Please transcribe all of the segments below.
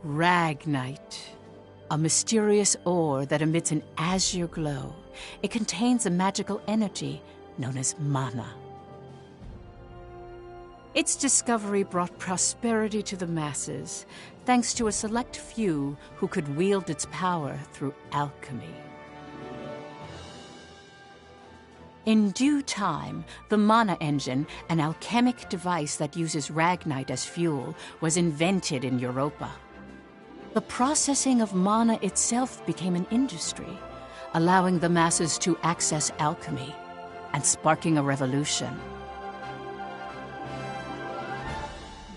Ragnite, a mysterious ore that emits an azure glow. It contains a magical energy known as mana. Its discovery brought prosperity to the masses, thanks to a select few who could wield its power through alchemy. In due time, the mana engine, an alchemic device that uses ragnite as fuel, was invented in Europa. The processing of mana itself became an industry, allowing the masses to access alchemy and sparking a revolution.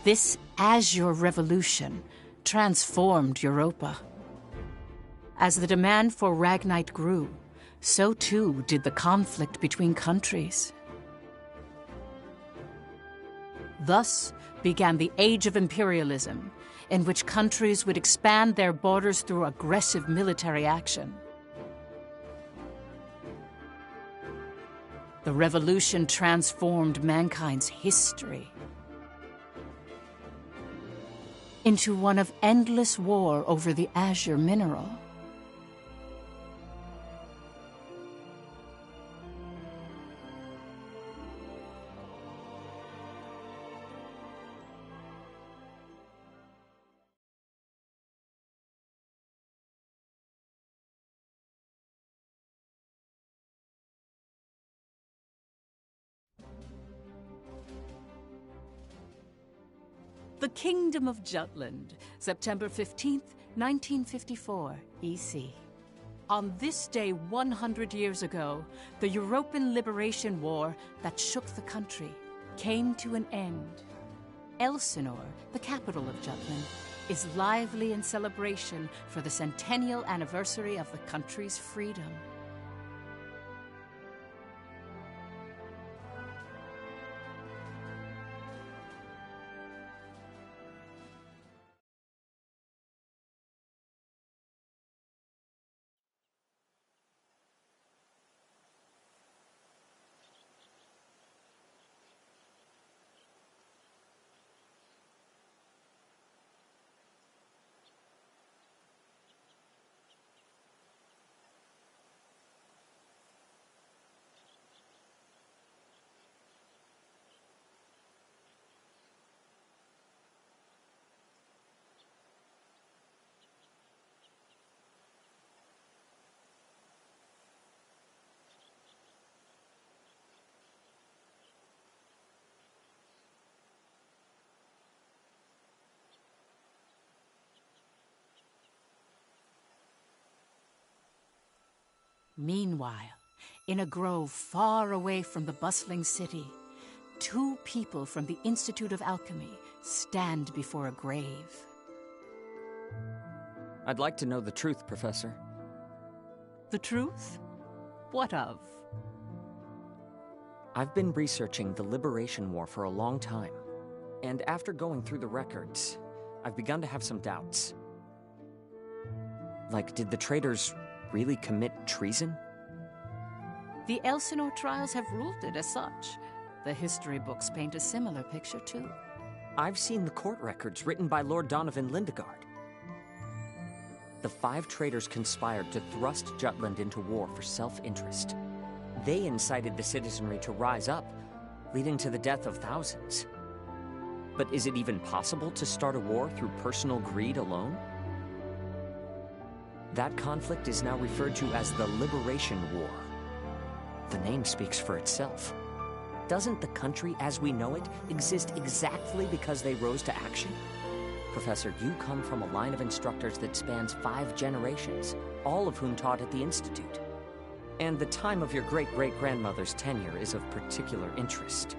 This azure revolution transformed Europa. As the demand for ragnite grew, so too did the conflict between countries. Thus began the Age of Imperialism, in which countries would expand their borders through aggressive military action. The revolution transformed mankind's history into one of endless war over the azure mineral. The Kingdom of Jutland, September 15th, 1954, EC. On this day 100 years ago, the European Liberation War that shook the country came to an end. Elsinore, the capital of Jutland, is lively in celebration for the centennial anniversary of the country's freedom. Meanwhile, in a grove far away from the bustling city, two people from the Institute of Alchemy stand before a grave. I'd like to know the truth, Professor. The truth? What of? I've been researching the Liberation War for a long time, and after going through the records, I've begun to have some doubts. Like, did the traitors really commit treason? The Elsinore trials have ruled it as such. The history books paint a similar picture, too. I've seen the court records written by Lord Donovan Lindegard. The 5 traitors conspired to thrust Jutland into war for self-interest. They incited the citizenry to rise up, leading to the death of thousands. But is it even possible to start a war through personal greed alone? That conflict is now referred to as the Liberation War. The name speaks for itself. Doesn't the country as we know it exist exactly because they rose to action? Professor, you come from a line of instructors that spans 5 generations, all of whom taught at the Institute. And the time of your great-great-grandmother's tenure is of particular interest.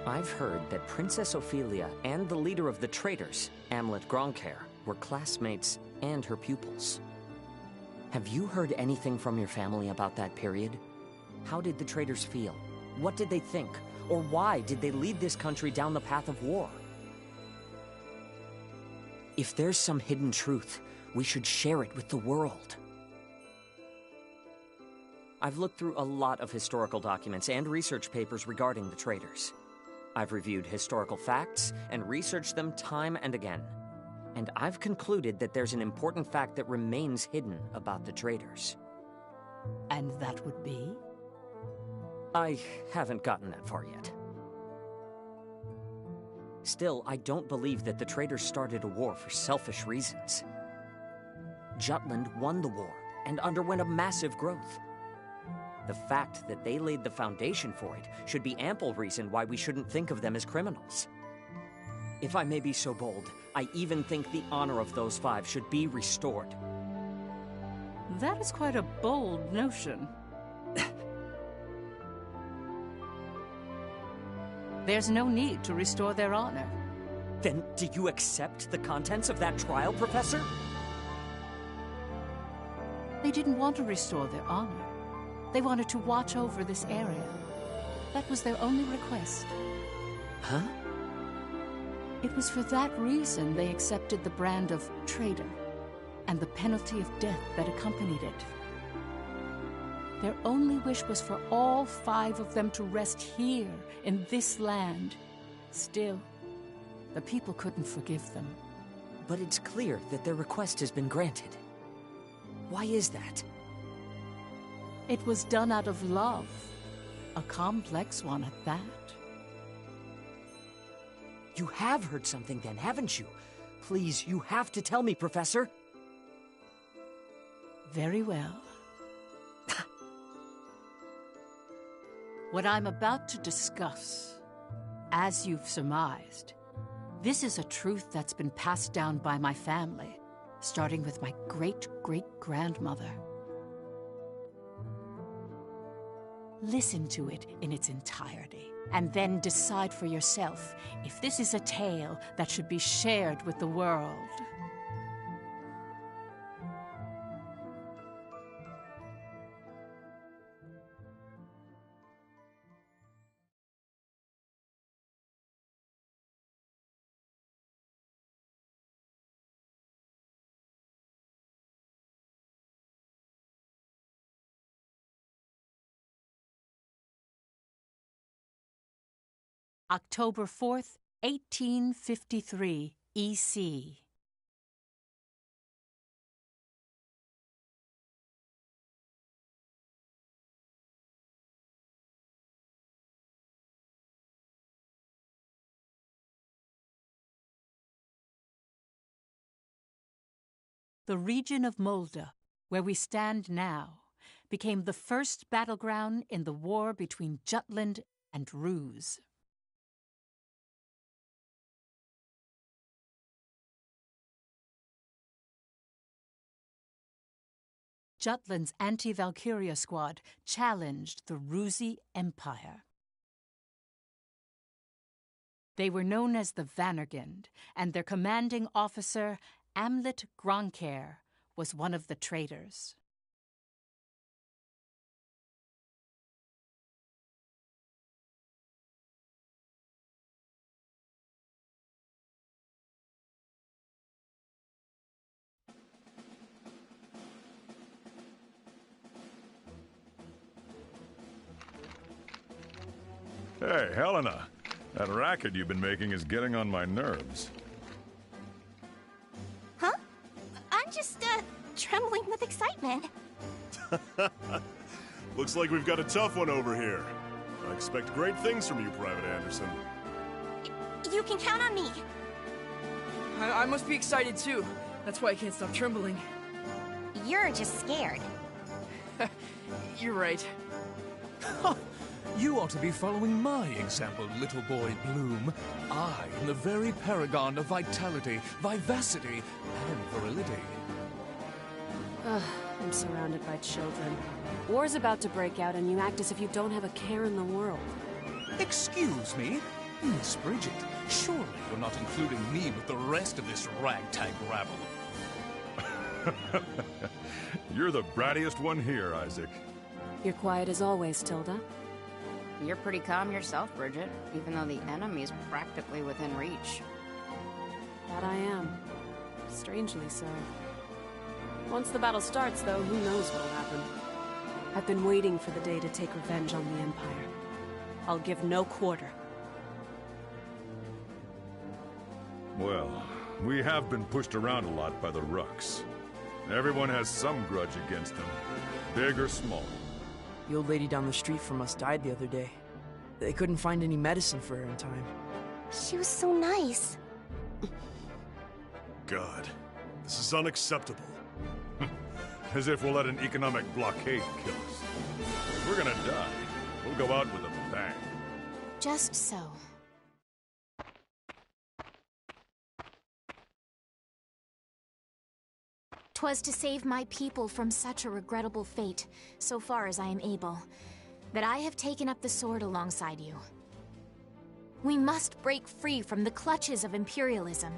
I've heard that Princess Ophelia and the leader of the traitors, Amlet Gronkair, were classmates and her pupils. Have you heard anything from your family about that period? How did the traitors feel? What did they think? Or why did they lead this country down the path of war? If there's some hidden truth, we should share it with the world. I've looked through a lot of historical documents and research papers regarding the traitors. I've reviewed historical facts and researched them time and again. And I've concluded that there's an important fact that remains hidden about the traitors. And that would be? I haven't gotten that far yet. Still, I don't believe that the traitors started a war for selfish reasons. Jutland won the war and underwent a massive growth. The fact that they laid the foundation for it should be ample reason why we shouldn't think of them as criminals. If I may be so bold, I even think the honor of those 5 should be restored. That is quite a bold notion. There's no need to restore their honor. Then do you accept the contents of that trial, Professor? They didn't want to restore their honor. They wanted to watch over this area. That was their only request. Huh? It was for that reason they accepted the brand of traitor and the penalty of death that accompanied it. Their only wish was for all 5 of them to rest here in this land. Still, the people couldn't forgive them. But it's clear that their request has been granted. Why is that? It was done out of love. A complex one at that. You have heard something then, haven't you? Please, you have to tell me, Professor. Very well. What I'm about to discuss, as you've surmised, this is a truth that's been passed down by my family, starting with my great-great-grandmother. Listen to it in its entirety, and then decide for yourself if this is a tale that should be shared with the world. October 4th, 1853, EC. The region of Molde, where we stand now, became the first battleground in the war between Jutland and Ruse. Jutland's anti-Valkyria squad challenged the Rusi Empire. They were known as the Vannergund, and their commanding officer, Amlet Gronkair, was one of the traitors. Hey, Helena. That racket you've been making is getting on my nerves. Huh? I'm just, trembling with excitement. Looks like we've got a tough one over here. I expect great things from you, Private Anderson. You can count on me. I must be excited too. That's why I can't stop trembling. You're just scared. You're right. You ought to be following my example, little boy Bloom. I am the very paragon of vitality, vivacity, and virility. Ugh, I'm surrounded by children. War's about to break out and you act as if you don't have a care in the world. Excuse me? Miss Bridget, surely you're not including me with the rest of this ragtag rabble. You're the brattiest one here, Isaac. You're quiet as always, Tilda. You're pretty calm yourself, Bridget, even though the enemy's practically within reach. That I am. Strangely so. Once the battle starts, though, who knows what'll happen. I've been waiting for the day to take revenge on the Empire. I'll give no quarter. Well, We have been pushed around a lot by the Rooks. Everyone has some grudge against them, big or small. The old lady down the street from us died the other day. They couldn't find any medicine for her in time. She was so nice. God, this is unacceptable. As if we'll let an economic blockade kill us. If we're gonna die, we'll go out with a bang. Just so. 'Twas to save my people from such a regrettable fate, so far as I am able, that I have taken up the sword alongside you. We must break free from the clutches of imperialism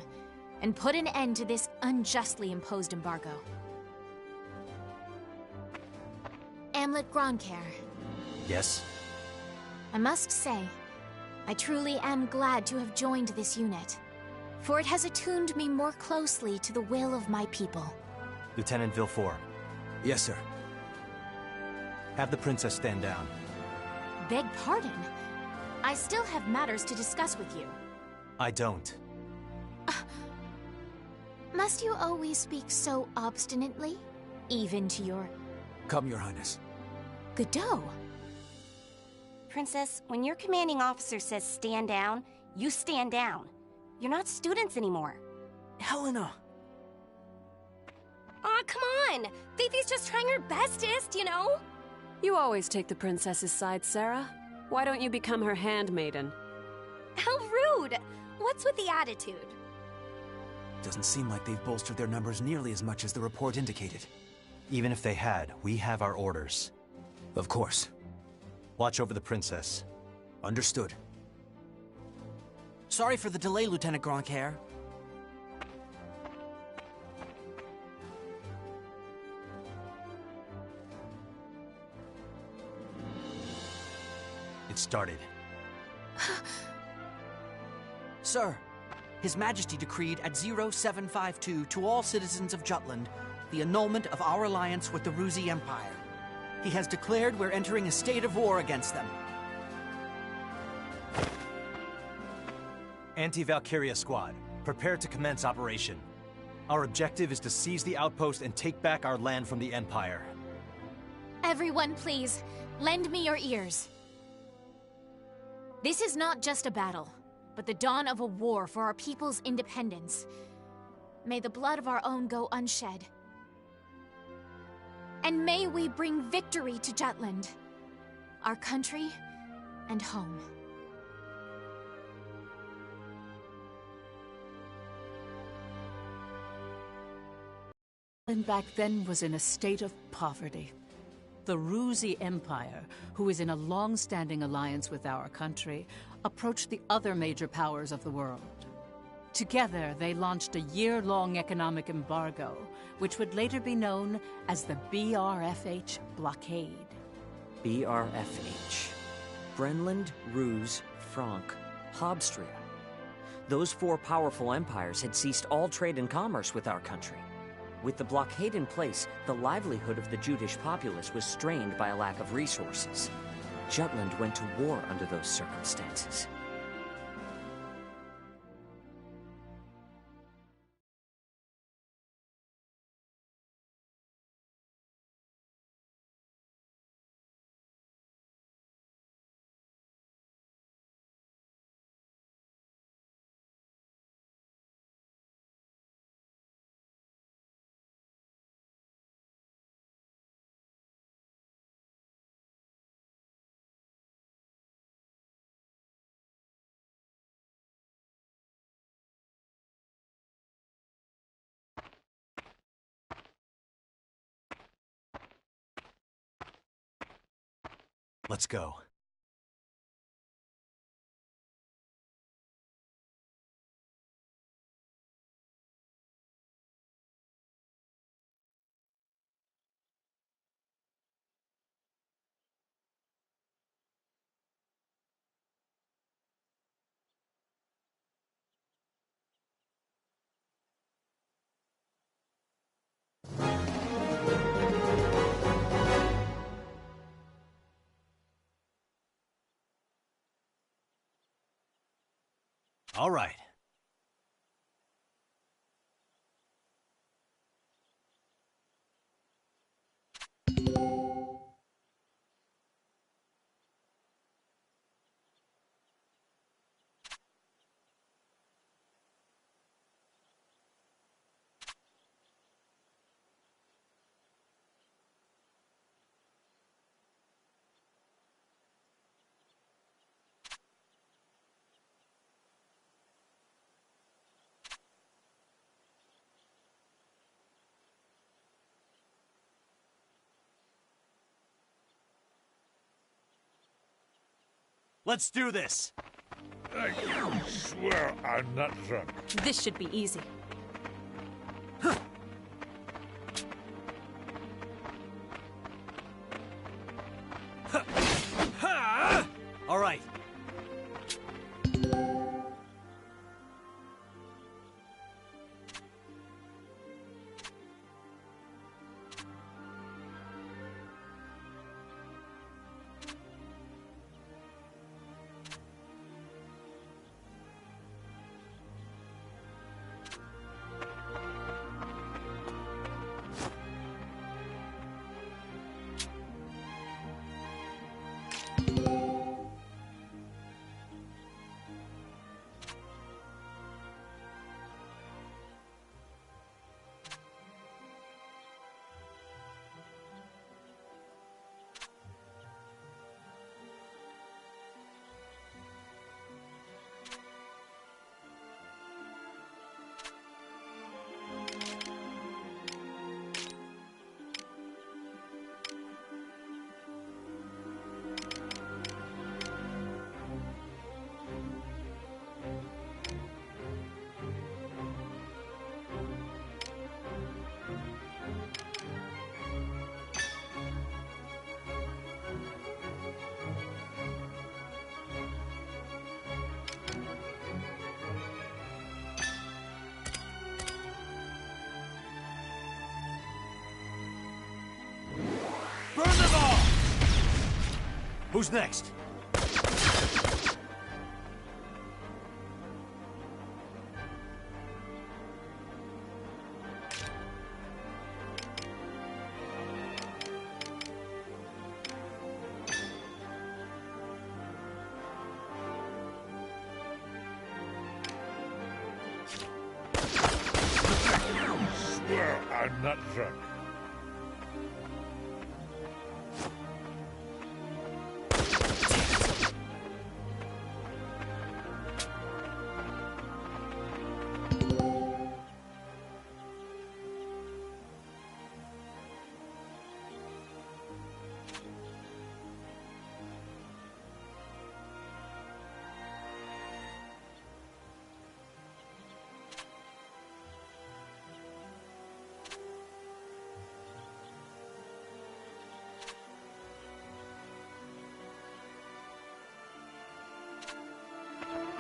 and put an end to this unjustly imposed embargo. Amlet Gronkair. Yes? I must say, I truly am glad to have joined this unit, for it has attuned me more closely to the will of my people. Lieutenant Villefort. Yes, sir. Have the princess stand down. Beg pardon? I still have matters to discuss with you. I don't. Must you always speak so obstinately? Even to your... Come, Your Highness. Godot? Princess, when your commanding officer says stand down, you stand down. You're not students anymore. Helena! Aw, come on! Fifi's just trying her bestest, you know? You always take the princess's side, Sarah. Why don't you become her handmaiden? How rude! What's with the attitude? Doesn't seem like they've bolstered their numbers nearly as much as the report indicated. Even if they had, we have our orders. Of course. Watch over the princess. Understood. Sorry for the delay, Lieutenant Gronkair. It started. Sir, His Majesty decreed at 0752 to all citizens of Jutland the annulment of our alliance with the Ruzi Empire. He has declared we're entering a state of war against them. Anti-Valkyria squad, prepare to commence operation. Our objective is to seize the outpost and take back our land from the Empire. Everyone, please, lend me your ears. This is not just a battle, but the dawn of a war for our people's independence. May the blood of our own go unshed. And may we bring victory to Jutland, our country and home. And back then was in a state of poverty. The Ruzi Empire, who is in a long-standing alliance with our country, approached the other major powers of the world. Together, they launched a year-long economic embargo, which would later be known as the BRFH blockade. BRFH. Brenland, Ruse, Frank, Habstria. Those four powerful empires had ceased all trade and commerce with our country. With the blockade in place, the livelihood of the Judish populace was strained by a lack of resources. Jutland went to war under those circumstances. Let's go. All right. Let's do this! I swear I'm not drunk. This should be easy. All right. Burn them all! Who's next? I swear I'm not drunk.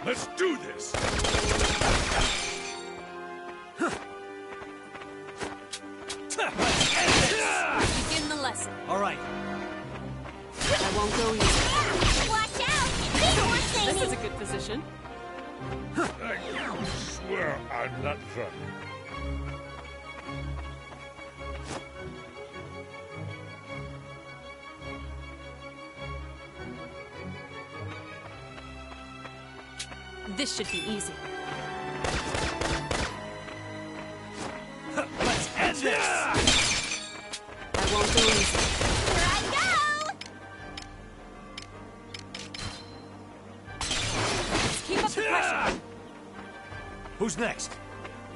Let's do this! Begin the lesson. All right. I won't go easy. Watch out! Big horse lady! This is a good position. I swear I'm not drunk. This should be easy. Let's end this! I won't go easy. Here I go! Let's keep up the pressure. Who's next?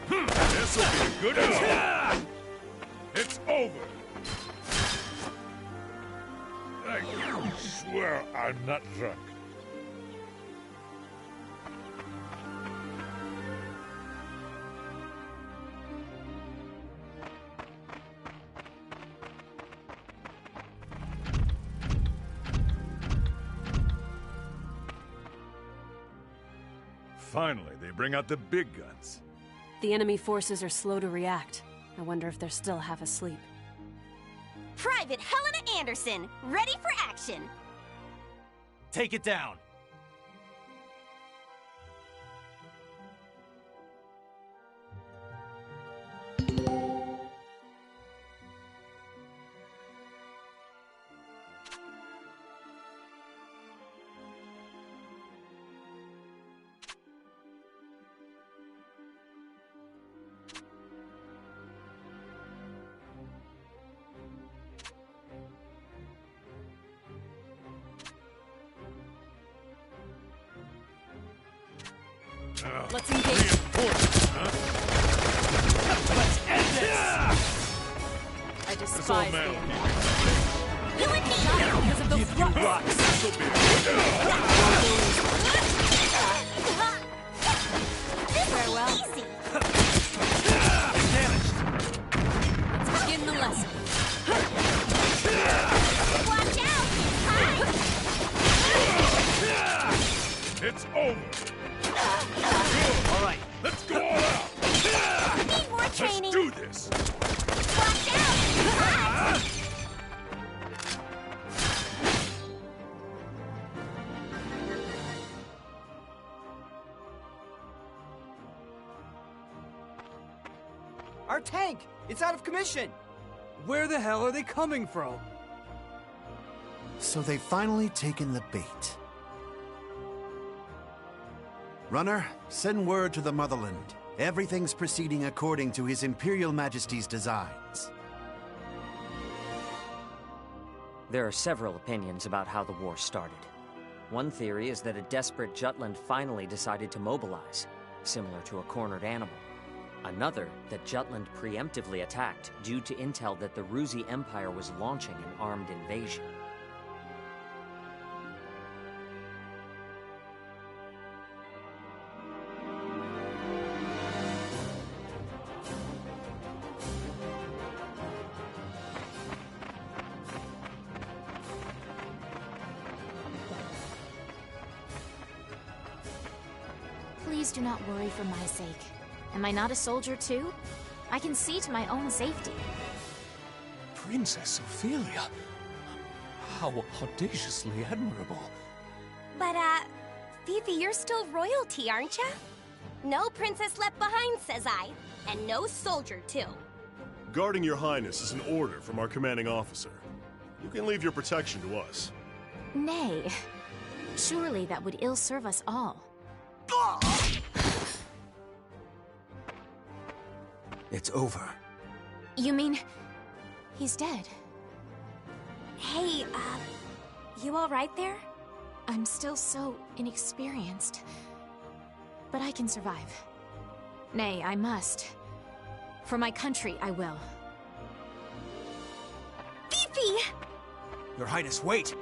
This'll be a good one. It's over. I swear I'm not drunk. Finally, they bring out the big guns. The enemy forces are slow to react. I wonder if they're still half asleep. Private Helena Anderson, ready for action! Take it down. Let's engage. Reinforcements, huh? Let's end this! I This old despise man the will enemy. keep me safe. You and me! Because of those rocks! Farewell. Easy! Let's begin the lesson. Watch out! It's over. All right, Let's go all out. Need more Let's training! do this. Watch out! Our tank! It's out of commission! Where the hell are they coming from? So they've finally taken the bait. Runner, send word to the Motherland. Everything's proceeding according to His Imperial Majesty's designs. There are several opinions about how the war started. One theory is that a desperate Jutland finally decided to mobilize, similar to a cornered animal. Another, that Jutland preemptively attacked due to intel that the Ruzi Empire was launching an armed invasion. Please do not worry for my sake. Am I not a soldier too? I can see to my own safety. Princess Ophelia. How audaciously admirable. But, Fifi, you're still royalty, aren't ya? No princess left behind, says I. And no soldier, too. guarding your highness is an order from our commanding officer. You can leave your protection to us. Nay. Surely that would ill serve us all. It's over. You mean... he's dead? Hey, you alright there? I'm still so inexperienced. But I can survive. Nay, I must. For my country, I will. Fifi! Your Highness, wait!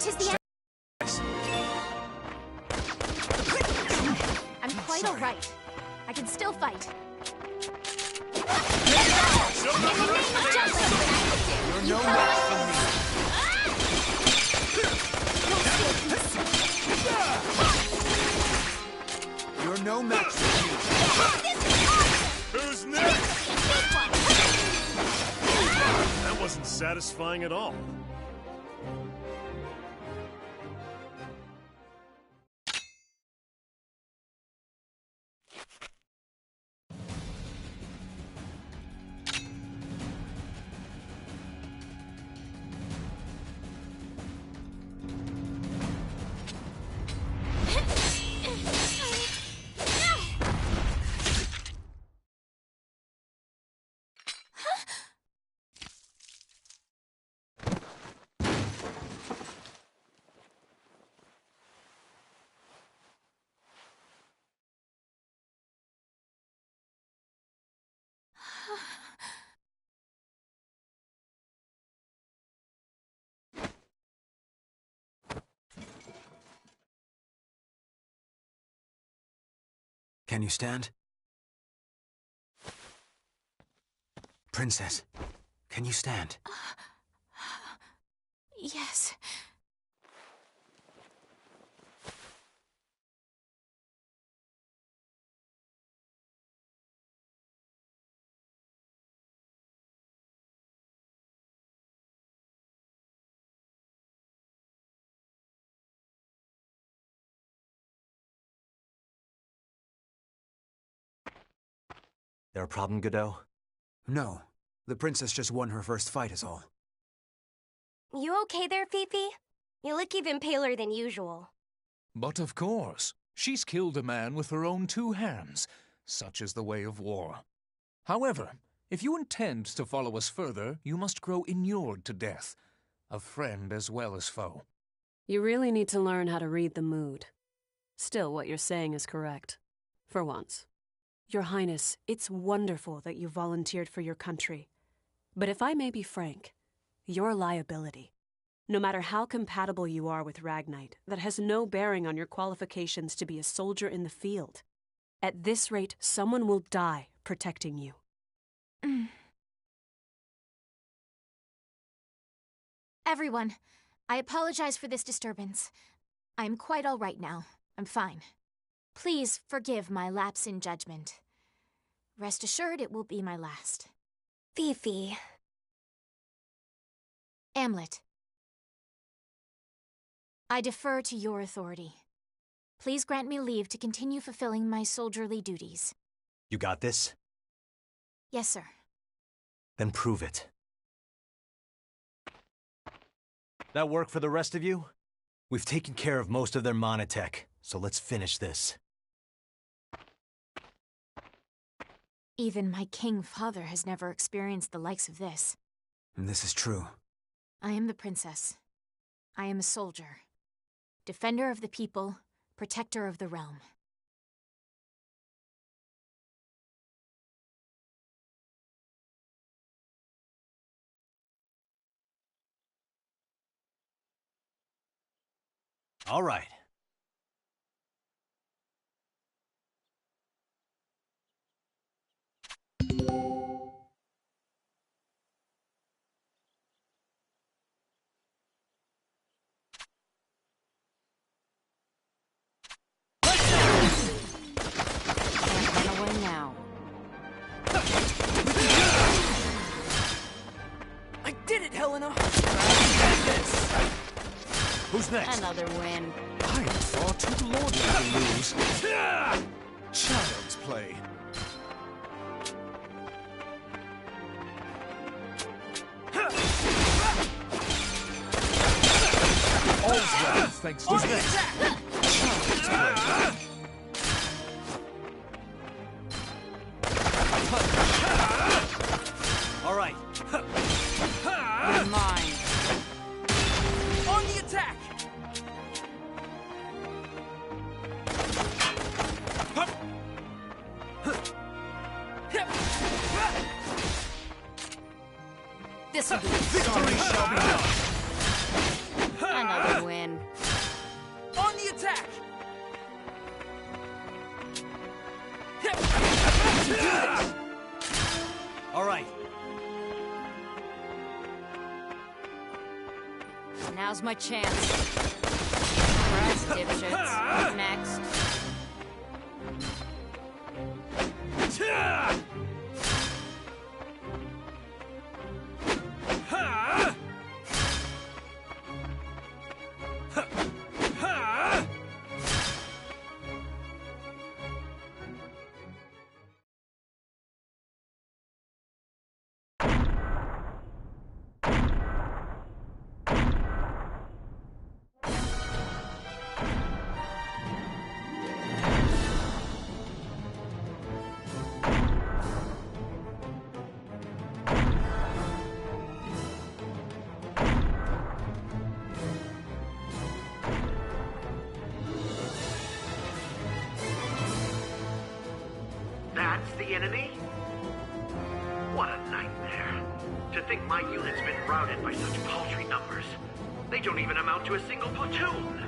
Tis the end. I'm quite alright. I can still fight. You're no match for me. You're no match for me. Who's next? That wasn't satisfying at all. Can you stand? Princess, can you stand? Yes. There a problem, Godot? No. The princess just won her first fight is all. You okay there, Fifi? You look even paler than usual. But of course, she's killed a man with her own two hands. Such is the way of war. However, if you intend to follow us further, you must grow inured to death, of friend as well as foe. You really need to learn how to read the mood. Still, what you're saying is correct. For once. Your Highness, it's wonderful that you volunteered for your country. But if I may be frank, you're a liability. No matter how compatible you are with Ragnite, that has no bearing on your qualifications to be a soldier in the field. At this rate, someone will die protecting you. Everyone, I apologize for this disturbance. I am quite all right now. I'm fine. Please forgive my lapse in judgment. Rest assured it will be my last. Fifi. Amlet. I defer to your authority. Please grant me leave to continue fulfilling my soldierly duties. You got this? Yes, sir. Then prove it. That work for the rest of you? We've taken care of most of their monotech, so let's finish this. Even my king father has never experienced the likes of this. And this is true. I am the princess. I am a soldier. Defender of the people, protector of the realm. All right. I did it, Helena! Who's next? Another win. I am far too lordly to lose. Child's play. All's well, thanks to me. Child's play. All right. You're mine. On the attack! This will be Victory shall be done. Another win. On the attack! All right. Now's my chance. Surprise, dipshits. Next. That's the enemy? What a nightmare. To think my unit's been routed by such paltry numbers. They don't even amount to a single platoon.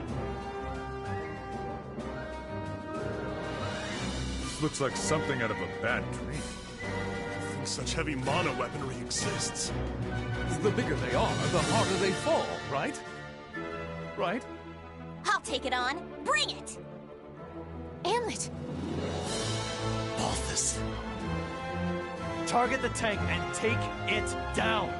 This looks like something out of a bad dream. I think such heavy mono weaponry exists. The bigger they are, the harder they fall, right? Right? I'll take it on. Bring it! Amlet! Balthus. Target the tank and take it down.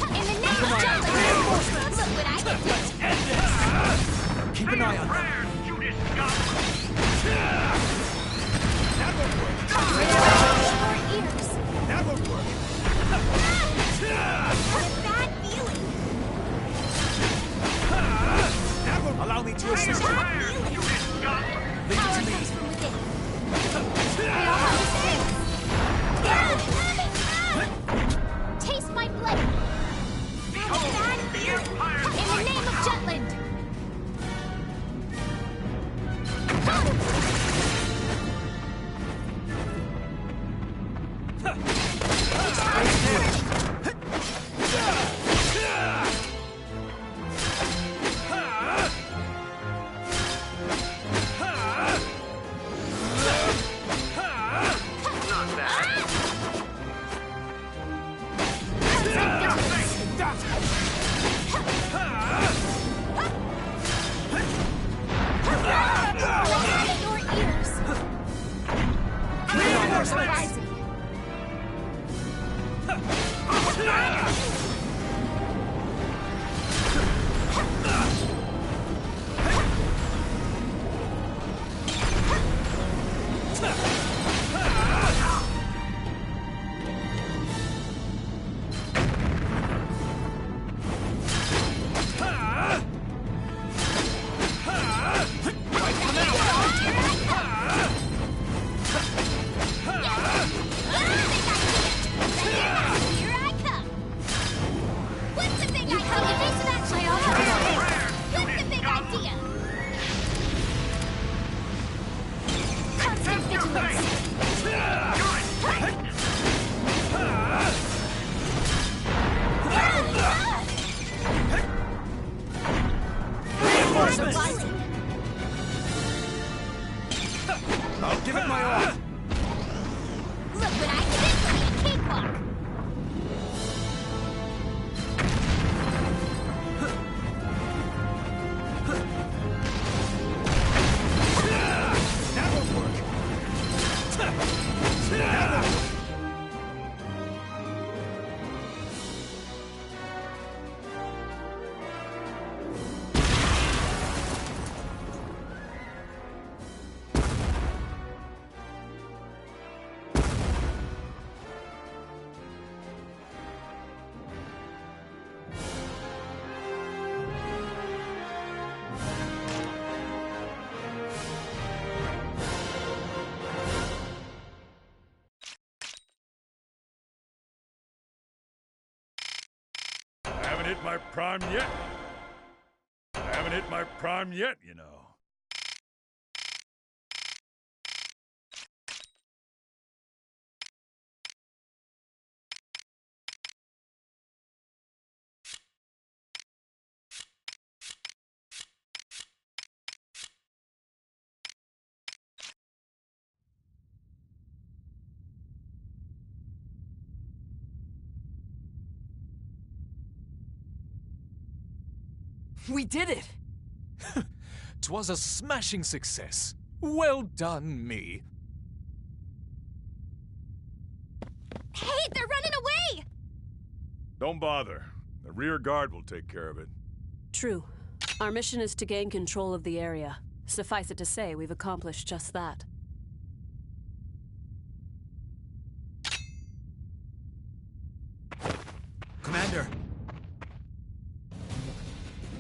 In the name of justice! Look what I can do! an eye on them. That won't work. That won't work. What a bad feeling. Allow me to assist you. Leave it to me. Taste my blade! Have a bad feeling! In the name of Jutland! I'll give it my all. Look what I did for me, cakewalk. That won't work. Haven't hit my prime yet. Haven't hit my prime yet, you know. We did it! 'Twas a smashing success. Well done, me. Hey, they're running away! Don't bother. The rear guard will take care of it. True. Our mission is to gain control of the area. Suffice it to say, we've accomplished just that. Commander!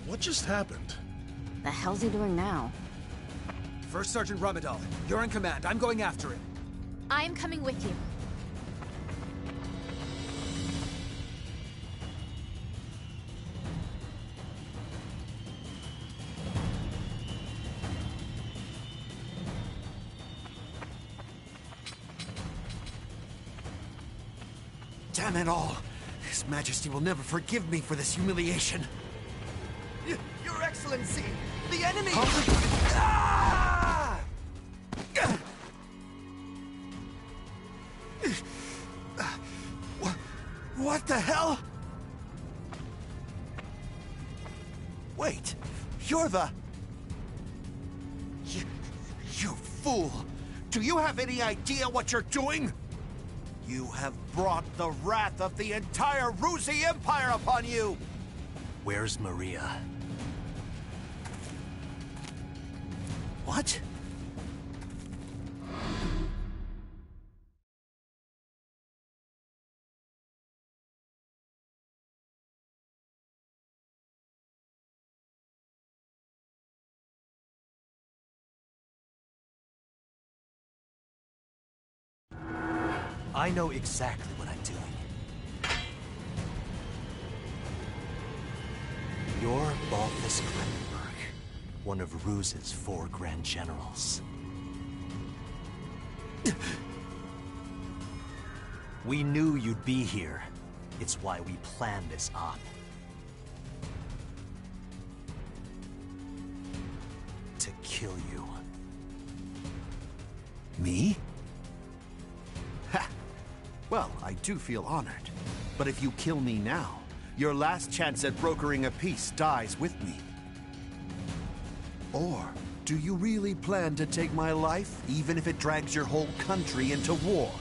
What just happened? The hell's he doing now? First Sergeant Ramadal, you're in command. I'm going after him. I am coming with you. Damn it all! His Majesty will never forgive me for this humiliation. Your Excellency! The enemy! Ah! What the hell? Wait, you're the... You fool! Do you have any idea what you're doing? You have brought the wrath of the entire Ruzi Empire upon you! Where's Maria? What? I know exactly what I'm doing. You're Balthus Kremenberg, one of Ruse's 4 Grand Generals. We knew you'd be here. It's why we planned this op. To kill you. Me? Ha! Well, I do feel honored. But if you kill me now, your last chance at brokering a peace dies with me. Or do you really plan to take my life, even if it drags your whole country into war?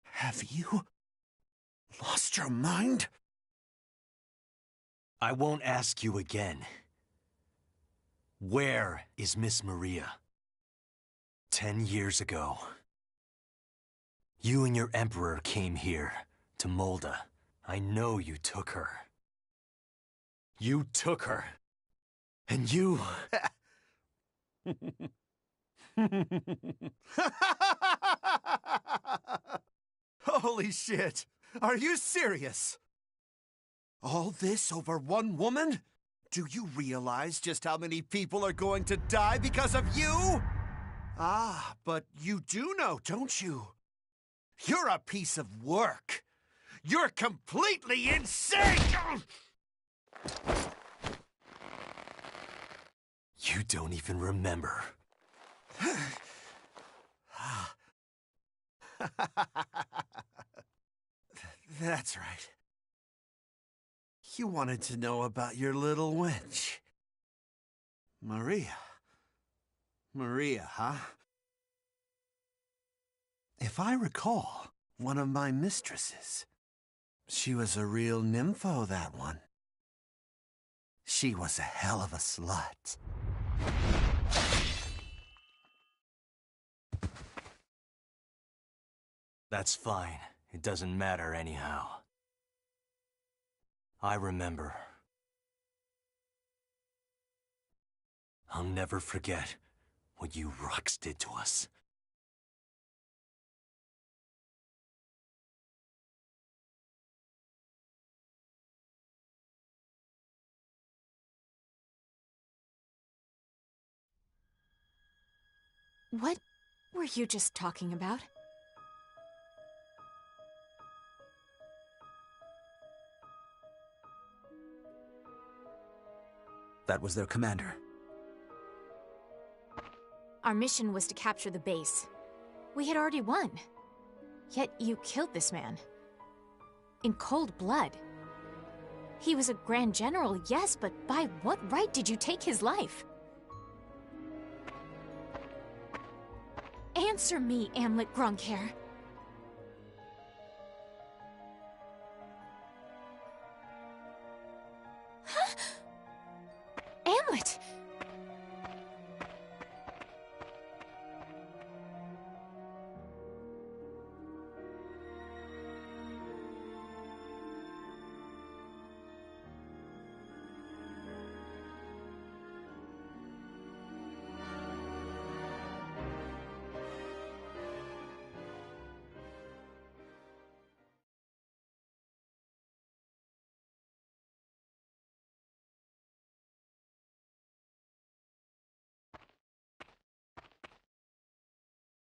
Have you lost your mind? I won't ask you again. Where is Miss Maria? 10 years ago, you and your Emperor came here, to Molda. I know you took her. You took her. And you... Holy shit! Are you serious? All this over one woman? Do you realize just how many people are going to die because of you? Ah, but you do know, don't you? You're a piece of work. You're completely insane! You don't even remember. That's right. You wanted to know about your little wench. Maria. Maria, huh? If I recall, one of my mistresses. She was a real nympho, that one. She was a hell of a slut. That's fine. It doesn't matter anyhow. I remember. I'll never forget what you Rux did to us. What were you just talking about? That was their commander. Our mission was to capture the base. We had already won. Yet you killed this man. In cold blood. He was a Grand General, yes, but by what right did you take his life? Answer me, Amlet Gronkhair. Huh? Amlet!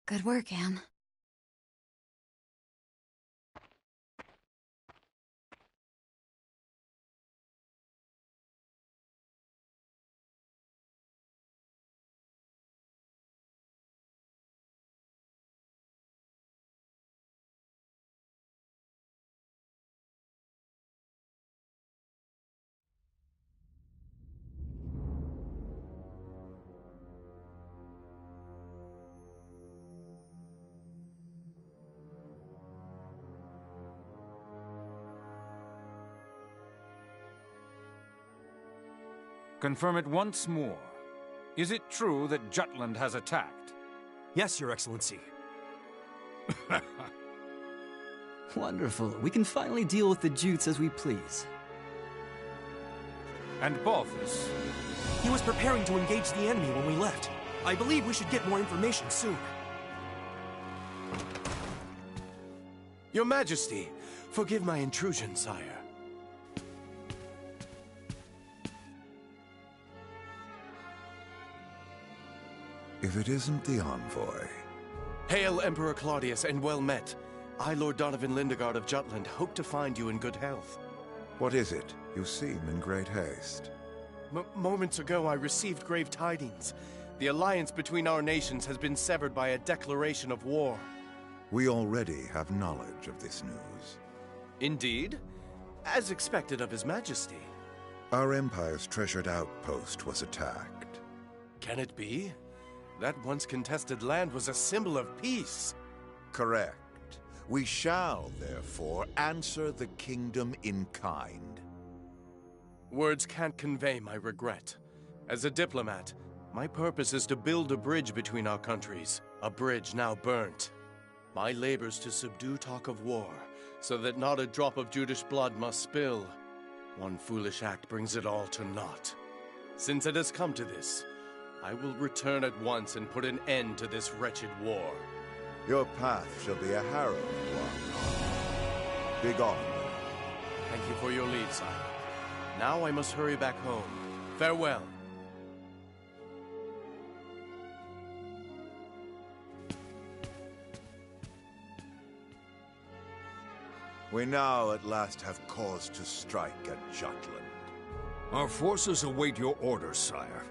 Good work, Am. Confirm it once more. Is it true that Jutland has attacked? Yes, Your Excellency. Wonderful. We can finally deal with the Jutes as we please. And Balthus? He was preparing to engage the enemy when we left. I believe we should get more information soon. Your Majesty, forgive my intrusion, sire. If it isn't the envoy. Hail, Emperor Claudius, and well met. I, Lord Donovan Lindegard of Jutland, hope to find you in good health. What is it? You seem in great haste. Moments ago, I received grave tidings. The alliance between our nations has been severed by a declaration of war. We already have knowledge of this news. Indeed? As expected of His Majesty. Our Empire's treasured outpost was attacked. Can it be? That once contested land was a symbol of peace. Correct. We shall, therefore, answer the kingdom in kind. Words can't convey my regret. As a diplomat, my purpose is to build a bridge between our countries, a bridge now burnt. My labors to subdue talk of war, so that not a drop of Judish blood must spill. One foolish act brings it all to naught. Since it has come to this, I will return at once and put an end to this wretched war. Your path shall be a harrowed one. Begone. Thank you for your leave, sire. Now I must hurry back home. Farewell. We now at last have cause to strike at Jutland. Our forces await your orders, sire.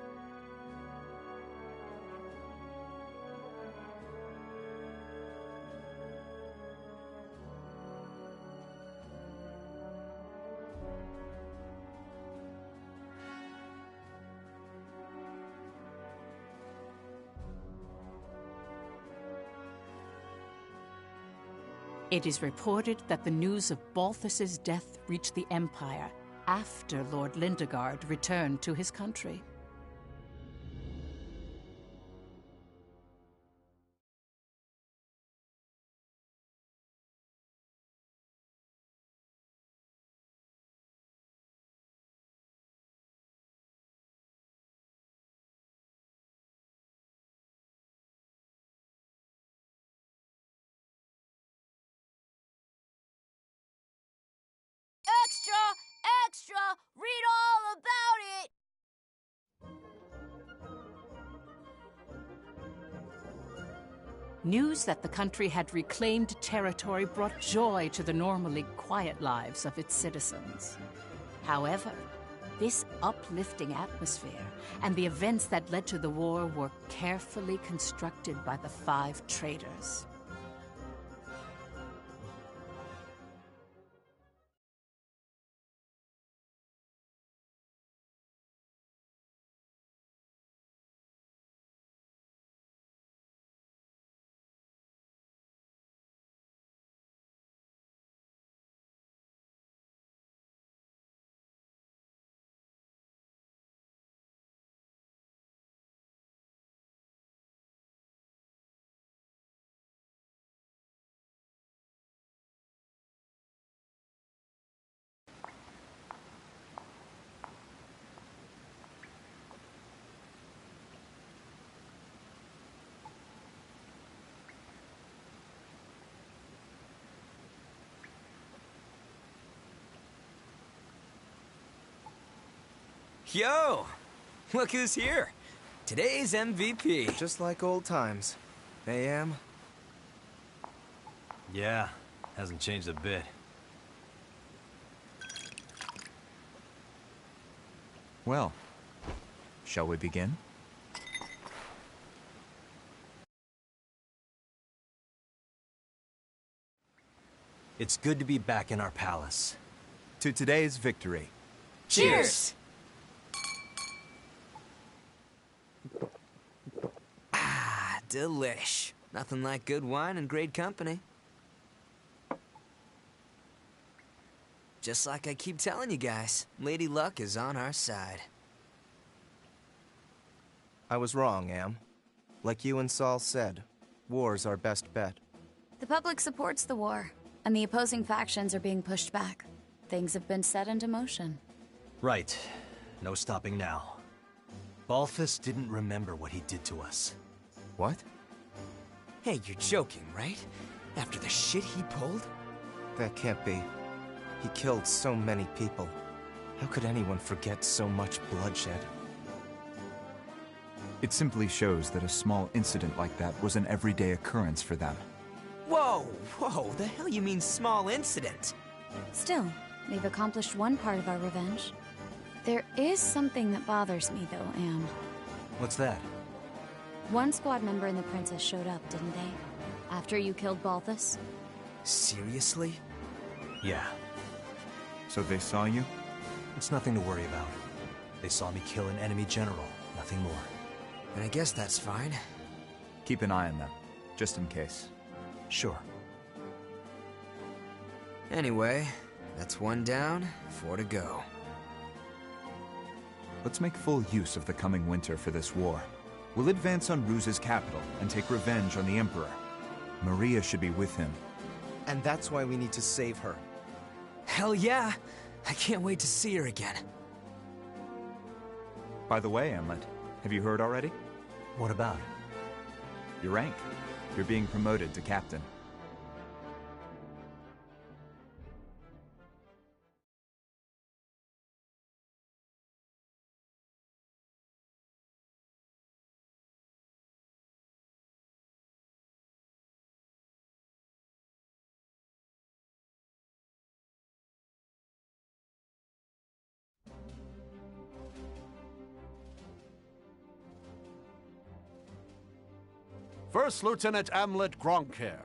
It is reported that the news of Balthus's death reached the Empire after Lord Lindegard returned to his country. Extra! Extra! Read all about it! News that the country had reclaimed territory brought joy to the normally quiet lives of its citizens. However, this uplifting atmosphere and the events that led to the war were carefully constructed by the 5 traitors. Yo! Look who's here. Today's MVP. Just like old times. AM? Yeah, hasn't changed a bit. Well, shall we begin? It's good to be back in our palace. To today's victory. Cheers! Ah, delish. Nothing like good wine and great company. Just like I keep telling you guys, Lady Luck is on our side. I was wrong, Am. Like you and Saul said, war's our best bet. The public supports the war, and the opposing factions are being pushed back. Things have been set into motion. Right. No stopping now. Balthus didn't remember what he did to us. What? Hey, you're joking, right? After the shit he pulled? That can't be. He killed so many people. How could anyone forget so much bloodshed? It simply shows that a small incident like that was an everyday occurrence for them. Whoa, the hell you mean small incident? Still, they've accomplished one part of our revenge. There is something that bothers me, though, Am. What's that? One squad member and the princess showed up, didn't they? After you killed Balthus? Seriously? Yeah. So they saw you? It's nothing to worry about. They saw me kill an enemy general, nothing more. And I guess that's fine. Keep an eye on them, just in case. Sure. Anyway, that's one down, 4 to go. Let's make full use of the coming winter for this war. We'll advance on Ruse's capital and take revenge on the Emperor. Maria should be with him. And that's why we need to save her. Hell yeah! I can't wait to see her again. By the way, Emlet, have you heard already? What about? Your rank. You're being promoted to captain. First Lieutenant Amlet Gronkair,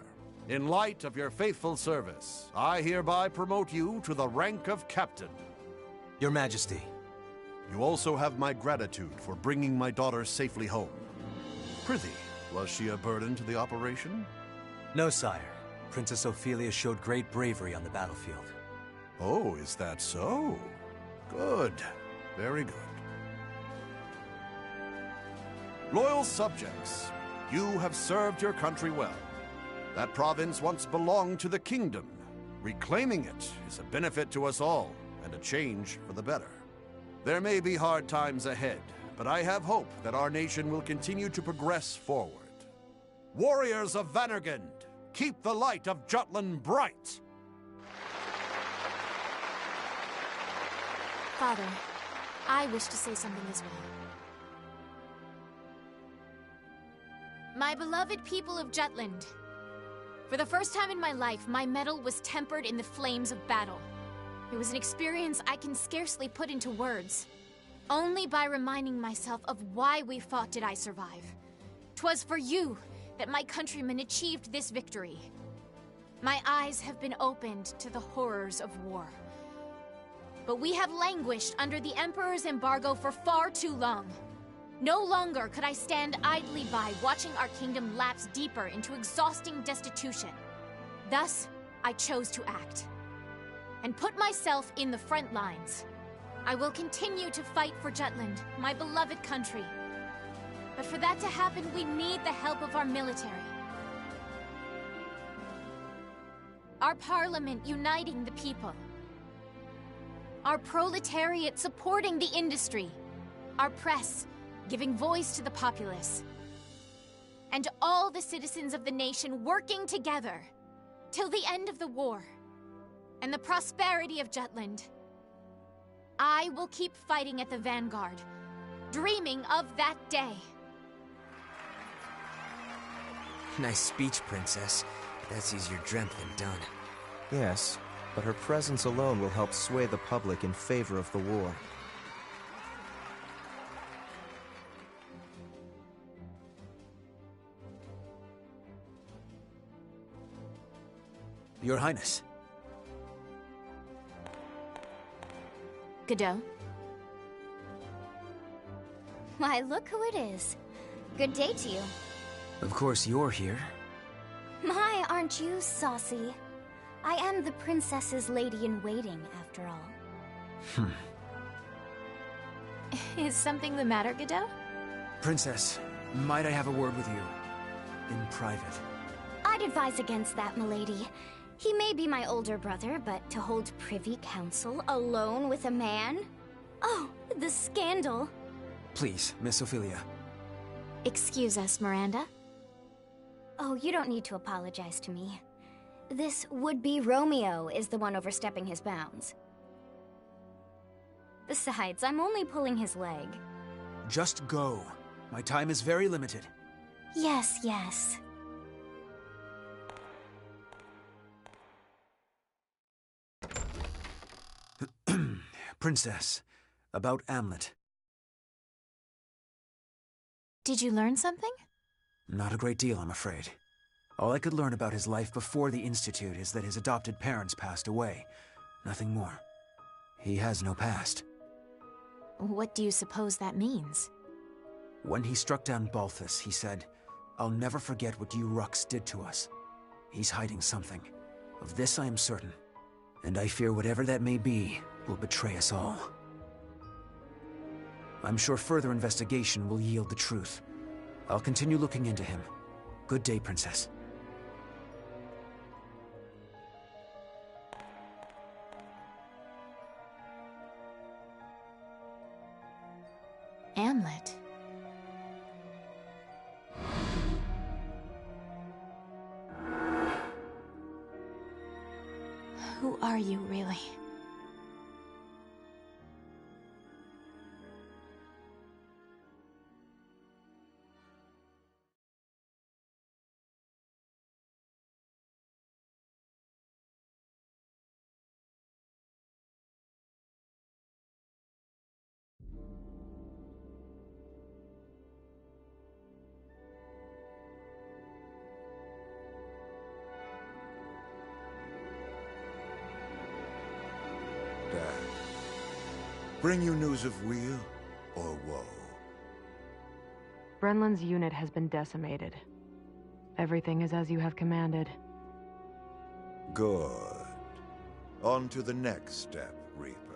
in light of your faithful service, I hereby promote you to the rank of Captain. Your Majesty. You also have my gratitude for bringing my daughter safely home. Prithee, was she a burden to the operation? No, sire. Princess Ophelia showed great bravery on the battlefield. Oh, is that so? Good. Very good. Loyal subjects, you have served your country well. That province once belonged to the kingdom. Reclaiming it is a benefit to us all, and a change for the better. There may be hard times ahead, but I have hope that our nation will continue to progress forward. Warriors of Vanergund, keep the light of Jutland bright! Father, I wish to say something as well. My beloved people of Jutland, for the first time in my life, my mettle was tempered in the flames of battle. It was an experience I can scarcely put into words. Only by reminding myself of why we fought did I survive. 'Twas for you that my countrymen achieved this victory. My eyes have been opened to the horrors of war. But we have languished under the Emperor's embargo for far too long. No longer could I stand idly by watching our kingdom lapse deeper into exhausting destitution. Thus, I chose to act and put myself in the front lines. I will continue to fight for Jutland, my beloved country. But for that to happen, we need the help of our military. Our parliament uniting the people. Our proletariat supporting the industry. Our press giving voice to the populace. And all the citizens of the nation working together till the end of the war and the prosperity of Jutland. I will keep fighting at the vanguard, dreaming of that day. Nice speech, Princess. That's easier dreamt than done. Yes, but her presence alone will help sway the public in favor of the war. Your Highness. Godot? Why, look who it is. Good day to you. Of course you're here. My, aren't you saucy? I am the princess's lady-in-waiting, after all. Is something the matter, Godot? Princess, might I have a word with you? In private. I'd advise against that, milady. He may be my older brother, but to hold privy council alone with a man? Oh, the scandal. Please, Miss Ophelia. Excuse us, Miranda. Oh, you don't need to apologize to me. This would-be Romeo is the one overstepping his bounds. Besides, I'm only pulling his leg. Just go. My time is very limited. Yes, yes. Princess, about Amlet. Did you learn something? Not a great deal, I'm afraid. All I could learn about his life before the Institute is that his adopted parents passed away. Nothing more. He has no past. What do you suppose that means? When he struck down Balthus, he said, "I'll never forget what you Ruks did to us." He's hiding something. Of this I am certain. And I fear whatever that may be will betray us all. I'm sure further investigation will yield the truth. I'll continue looking into him. Good day, Princess. Amlet. Who are you, really? Bring you news of weal or woe? Brenlin's unit has been decimated. Everything is as you have commanded. Good. On to the next step, Reaper.